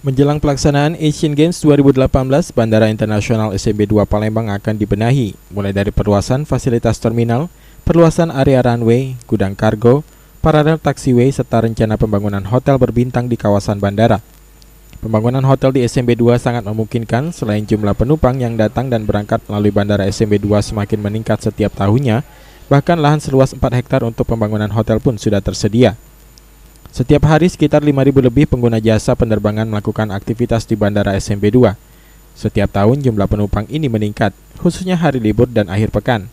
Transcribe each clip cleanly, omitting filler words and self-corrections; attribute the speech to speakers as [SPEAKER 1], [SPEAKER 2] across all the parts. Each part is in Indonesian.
[SPEAKER 1] Menjelang pelaksanaan Asian Games 2018, Bandara Internasional SMB 2 Palembang akan dibenahi, mulai dari perluasan fasilitas terminal, perluasan area runway, gudang kargo, paralel taxiway, serta rencana pembangunan hotel berbintang di kawasan bandara. Pembangunan hotel di SMB 2 sangat memungkinkan selain jumlah penumpang yang datang dan berangkat melalui Bandara SMB 2 semakin meningkat setiap tahunnya, bahkan lahan seluas 4 hektar untuk pembangunan hotel pun sudah tersedia. Setiap hari sekitar 5.000 lebih pengguna jasa penerbangan melakukan aktivitas di Bandara SMB 2. Setiap tahun jumlah penumpang ini meningkat, khususnya hari libur dan akhir pekan.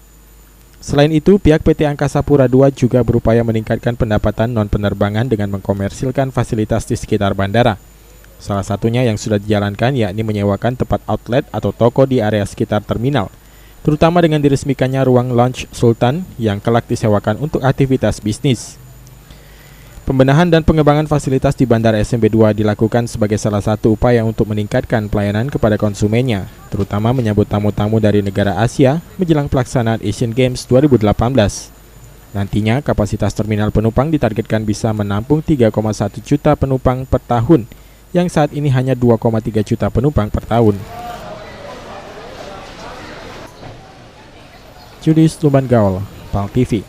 [SPEAKER 1] Selain itu, pihak PT Angkasa Pura II juga berupaya meningkatkan pendapatan non-penerbangan dengan mengkomersilkan fasilitas di sekitar bandara. Salah satunya yang sudah dijalankan yakni menyewakan tempat outlet atau toko di area sekitar terminal, terutama dengan diresmikannya ruang lounge Sultan yang kelak disewakan untuk aktivitas bisnis. Pembenahan dan pengembangan fasilitas di Bandara SMB 2 dilakukan sebagai salah satu upaya untuk meningkatkan pelayanan kepada konsumennya, terutama menyambut tamu-tamu dari negara Asia menjelang pelaksanaan Asian Games 2018. Nantinya, kapasitas terminal penumpang ditargetkan bisa menampung 3,1 juta penumpang per tahun, yang saat ini hanya 2,3 juta penumpang per tahun. Julius Lumban Gaul, PAL TV.